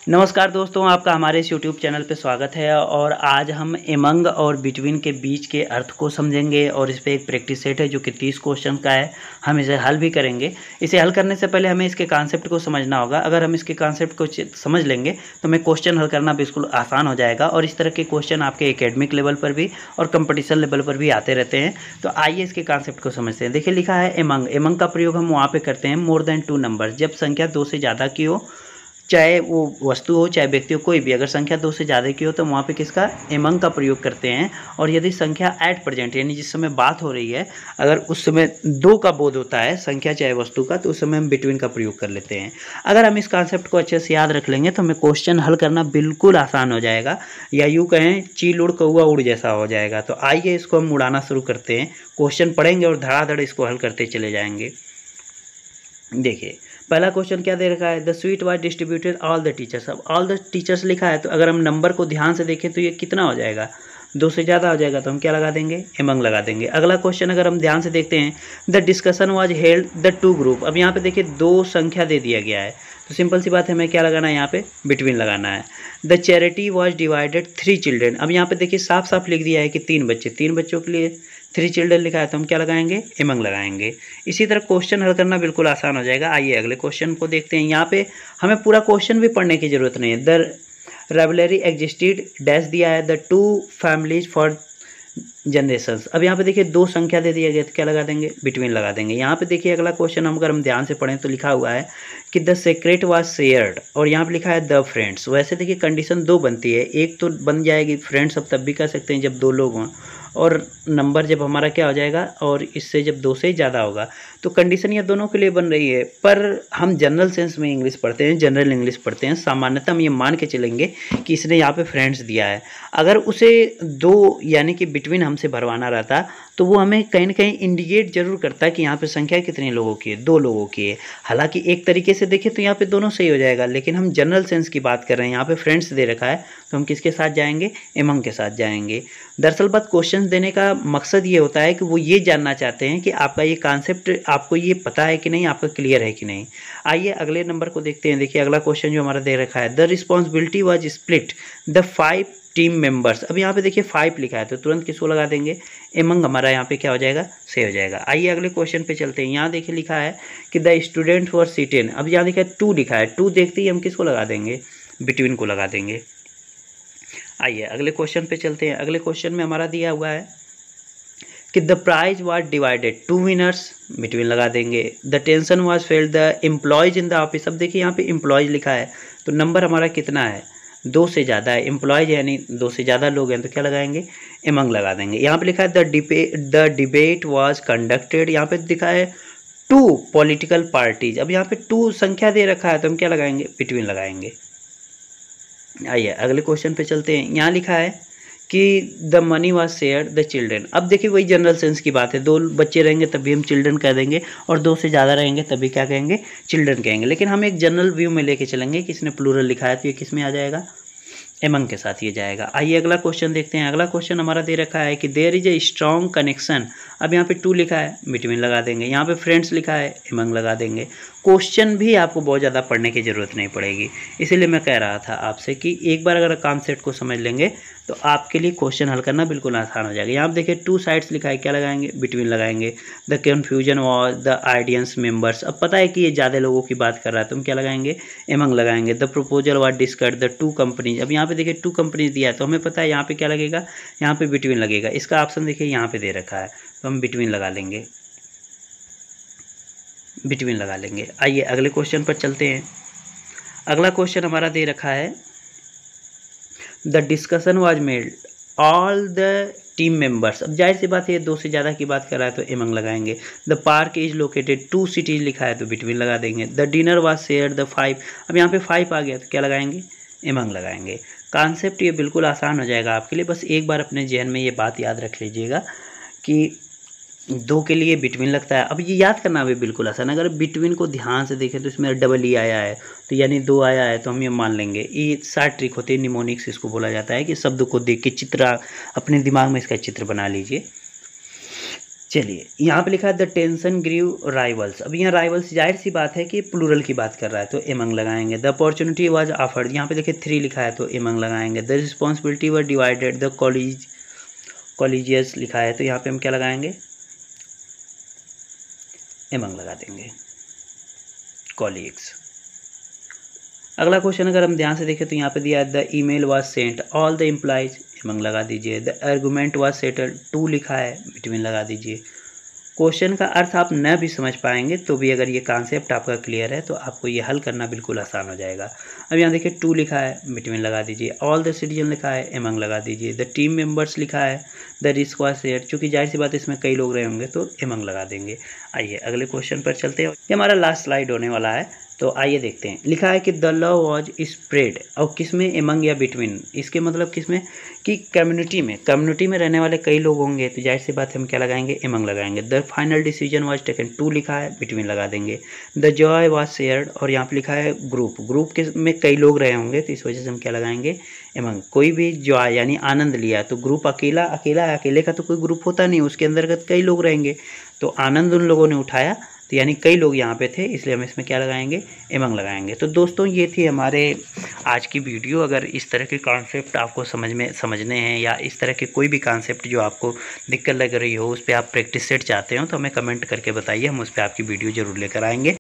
नमस्कार दोस्तों, आपका हमारे इस यूट्यूब चैनल पे स्वागत है। और आज हम एमंग और बिटवीन के बीच के अर्थ को समझेंगे और इस पे एक प्रैक्टिस सेट है जो कि 30 क्वेश्चन का है। हम इसे हल भी करेंगे। इसे हल करने से पहले हमें इसके कॉन्सेप्ट को समझना होगा। अगर हम इसके कॉन्सेप्ट को समझ लेंगे तो हमें क्वेश्चन हल करना बिल्कुल आसान हो जाएगा। और इस तरह के क्वेश्चन आपके एकेडमिक लेवल पर भी और कंपटीशन लेवल पर भी आते रहते हैं। तो आइए इसके कॉन्सेप्ट को समझते हैं। देखिए, लिखा है एमंग। एमंग का प्रयोग हम वहाँ पर करते हैं मोर देन 2 नंबर, जब संख्या 2 से ज़्यादा की हो, चाहे वो वस्तु हो चाहे व्यक्ति हो, कोई भी। अगर संख्या 2 से ज़्यादा की हो तो वहाँ पे किसका, एमंग का प्रयोग करते हैं। और यदि संख्या एट प्रेजेंट यानी जिस समय बात हो रही है, अगर उस समय 2 का बोध होता है, संख्या चाहे वस्तु का, तो उस समय हम बिटवीन का प्रयोग कर लेते हैं। अगर हम इस कॉन्सेप्ट को अच्छे से याद रख लेंगे तो हमें क्वेश्चन हल करना बिल्कुल आसान हो जाएगा, या यूँ कहें चील उड़ कौआ उड़ जैसा हो जाएगा। तो आइए इसको हम उड़ाना शुरू करते हैं। क्वेश्चन पढ़ेंगे और धड़ाधड़ इसको हल करते चले जाएंगे। देखिए, पहला क्वेश्चन क्या दे रखा है, the sweet was distributed all the teachers. अब ऑल द टीचर्स लिखा है, तो अगर हम नंबर को ध्यान से देखें तो ये कितना हो जाएगा, 2 से ज़्यादा हो जाएगा। तो हम क्या लगा देंगे, एमंग लगा देंगे। अगला क्वेश्चन अगर हम ध्यान से देखते हैं, the discussion was held the 2 group. अब यहाँ पे देखिए 2 संख्या दे दिया गया है, तो सिंपल सी बात है, हमें क्या लगाना है, यहाँ पे बिटवीन लगाना है। The charity was divided 3 children. अब यहाँ पे देखिए साफ साफ लिख दिया है कि 3 बच्चे, 3 बच्चों के लिए 3 चिल्ड्रन लिखा है, तो हम क्या लगाएंगे, एमंग लगाएंगे। इसी तरह क्वेश्चन हल करना बिल्कुल आसान हो जाएगा। आइए अगले क्वेश्चन को देखते हैं। यहाँ पे हमें पूरा क्वेश्चन भी पढ़ने की जरूरत नहीं है। द राइवलरी एग्जिस्टेड डैश दिया है, द 2 फैमिलीज फॉर जनरेशंस। अब यहाँ पे देखिए 2 संख्या दे दिया गया, तो क्या लगा देंगे, बिटवीन लगा देंगे। यहाँ पे देखिए अगला क्वेश्चन अगर हम ध्यान से पढ़ें तो लिखा हुआ है कि द सीक्रेट वाज शेयर्ड, और यहाँ पे लिखा है द फ्रेंड्स। वैसे देखिए कंडीशन 2 बनती है, एक तो बन जाएगी फ्रेंड्स, अब तब भी कह सकते हैं जब 2 लोग हों, और नंबर जब हमारा क्या हो जाएगा, और इससे जब 2 से ज़्यादा होगा। तो कंडीशन ये दोनों के लिए बन रही है। पर हम जनरल सेंस में इंग्लिश पढ़ते हैं, जनरल इंग्लिश पढ़ते हैं। सामान्यतः हम ये मान के चलेंगे कि इसने यहाँ पे फ्रेंड्स दिया है। अगर उसे 2 यानी कि बिटवीन हमसे भरवाना रहता तो वो हमें कहीं ना कहीं इंडिकेट जरूर करता है कि यहाँ पे संख्या कितने लोगों की है, 2 लोगों की है। हालांकि एक तरीके से देखें तो यहाँ पे दोनों सही हो जाएगा, लेकिन हम जनरल सेंस की बात कर रहे हैं। यहाँ पे फ्रेंड्स दे रखा है, तो हम किसके साथ जाएंगे, एमंग के साथ जाएंगे। दरअसल बात क्वेश्चन देने का मकसद ये होता है कि वो ये जानना चाहते हैं कि आपका ये कॉन्सेप्ट आपको ये पता है कि नहीं, आपका क्लियर है कि नहीं। आइए अगले नंबर को देखते हैं। देखिए अगला क्वेश्चन जो हमारा दे रखा है, the responsibility was split the 5 team members. अब यहाँ पे देखिए 5 लिखा है, तो तुरंत किसको लगा देंगे, एमंग हमारा यहाँ पे क्या हो जाएगा, सही हो जाएगा। आइए अगले क्वेश्चन पे चलते हैं। यहाँ देखिए लिखा है कि द स्टूडेंट वर सीटेन। अब यहाँ देखिए 2 लिखा है, 2 देखते ही हम किसको लगा देंगे, बिटवीन को लगा देंगे। आइए अगले क्वेश्चन पे चलते हैं। अगले क्वेश्चन में हमारा दिया हुआ है कि the prize was divided 2 winners, between लगा देंगे। The tension was felt the employees in the office. अब देखिए यहाँ पे एम्प्लॉयज लिखा है, तो नंबर हमारा कितना है, 2 से ज़्यादा है। एम्प्लॉयज यानी 2 से ज़्यादा लोग हैं, तो क्या लगाएंगे, एमंग लगा देंगे। यहाँ पे लिखा है द डिबेट वाज कंडक्टेड। यहाँ पे दिखा है 2 पॉलिटिकल पार्टीज। अब यहाँ पे 2 संख्या दे रखा है, तो हम क्या लगाएंगे, बिटवीन लगाएंगे। आइए अगले क्वेश्चन पे चलते हैं। यहाँ लिखा है कि the money was share the children. अब देखिए वही जनरल सेंस की बात है, 2 बच्चे रहेंगे तभी हम चिल्ड्रन कह देंगे, और 2 से ज़्यादा रहेंगे तभी क्या कहेंगे, चिल्ड्रन कहेंगे। लेकिन हम एक जनरल व्यू में लेके चलेंगे कि इसने प्लूरल लिखा है, तो ये किस में आ जाएगा, एमंग के साथ ये जाएगा। आइए अगला क्वेश्चन देखते हैं। अगला क्वेश्चन हमारा दे रखा है कि there is a strong connection. अब यहाँ पे 2 लिखा है, बिटवीन लगा देंगे। यहाँ पे फ्रेंड्स लिखा है, एमंग लगा देंगे। क्वेश्चन भी आपको बहुत ज़्यादा पढ़ने की ज़रूरत नहीं पड़ेगी, इसीलिए मैं कह रहा था आपसे कि एक बार अगर कॉन्सेप्ट को समझ लेंगे तो आपके लिए क्वेश्चन हल करना बिल्कुल आसान हो जाएगा। यहाँ आप देखिए 2 साइड्स लिखा है, क्या लगाएंगे, बिटवीन लगाएंगे। The confusion was the audience members. अब पता है कि ये ज़्यादा लोगों की बात कर रहा है, तो हम क्या लगाएंगे, एमंग लगाएंगे। The proposal was discussed the 2 companies. अब यहाँ पे देखिए 2 कंपनीज दिया है, तो हमें पता है यहाँ पे क्या लगेगा, यहाँ पे बिटवीन लगेगा। इसका ऑप्शन देखिए यहाँ पे दे रखा है, तो हम बिटवीन लगा लेंगे, बिटवीन लगा लेंगे। आइए अगले क्वेश्चन पर चलते हैं। अगला क्वेश्चन हमारा दे रखा है, the discussion was made all the team members. अब जाहिर सी बात है 2 से ज़्यादा की बात कर रहा है, तो एमंग लगाएंगे। The park is located 2 cities लिखा है, तो बिटवीन लगा देंगे। The dinner was shared the 5। अब यहाँ पे 5 आ गया, तो क्या लगाएंगे, एमंग लगाएंगे। कॉन्सेप्ट ये बिल्कुल आसान हो जाएगा आपके लिए। बस एक बार अपने जहन में ये बात याद रख लीजिएगा कि 2 के लिए बिटवीन लगता है। अब ये याद करना भी बिल्कुल आसान है। अगर बिटवीन को ध्यान से देखें तो इसमें डबल ई आया है, तो यानी 2 आया है, तो हम ये मान लेंगे। ये 60 ट्रिक होती है, निमोनिक्स इसको बोला जाता है, कि शब्द को देख के चित्र अपने दिमाग में इसका चित्र बना लीजिए। चलिए यहाँ पे लिखा है द टेंशन ग्रीव राइवल्स। अब यहाँ राइवल्स जाहिर सी बात है कि प्लूरल की बात कर रहा है तो एमंग लगाएंगे। द अपॉर्चुनिटी वाज ऑफर्ड, यहाँ पे देखिए 3 लिखा है तो एमंग लगाएंगे। The responsibility were divided, the कॉलेजियस लिखा है तो यहाँ पे हम क्या लगाएंगे, एमंग लगा देंगे, कॉलीग्स। अगला क्वेश्चन अगर हम ध्यान से देखें तो यहाँ पे दिया है the email was sent all the employees, among लगा दीजिए। द आर्गूमेंट वाज सेटल्ड, टू लिखा है, बिटवीन लगा दीजिए। क्वेश्चन का अर्थ आप न भी समझ पाएंगे तो भी अगर ये कॉन्सेप्ट आपका क्लियर है तो आपको ये हल करना बिल्कुल आसान हो जाएगा। अब यहाँ देखिए 2 लिखा है, बिटवीन लगा दीजिए। ऑल द सिटीजन लिखा है, एमंग लगा दीजिए। द टीम मेंबर्स लिखा है, द रिस्क वाज शेयर, चूँकि जाहिर सी बात है इसमें कई लोग रहे होंगे तो एमंग लगा देंगे। आइए अगले क्वेश्चन पर चलते हैं, ये हमारा लास्ट स्लाइड होने वाला है तो आइए देखते हैं। लिखा है कि द लव वॉज स्प्रेड, और किस में, एमंग या बिटवीन, इसके मतलब किस में कि कम्युनिटी में रहने वाले कई लोग होंगे तो जाहिर सी बात हम क्या लगाएंगे, एमंग लगाएंगे। The final decision was taken, 2 लिखा है, बिटवीन लगा देंगे। द जॉय वाज शेयर्ड, और यहाँ पे लिखा है ग्रुप के में कई लोग रहे होंगे तो इस वजह से हम क्या लगाएंगे, एमंग। कोई भी जॉय यानी आनंद लिया तो ग्रुप अकेला है, अकेले का तो कोई ग्रुप होता नहीं, उसके अंतर्गत कई लोग रहेंगे तो आनंद उन लोगों ने उठाया तो यानी कई लोग यहाँ पे थे, इसलिए हम इसमें क्या लगाएंगे, एमंग लगाएंगे। तो दोस्तों ये थी हमारे आज की वीडियो। अगर इस तरह के कॉन्सेप्ट आपको समझने हैं या इस तरह के कोई भी कॉन्सेप्ट जो आपको दिक्कत लग रही हो उस पर आप प्रैक्टिस सेट चाहते हो तो हमें कमेंट करके बताइए, हम उस पर आपकी वीडियो ज़रूर लेकर आएंगे।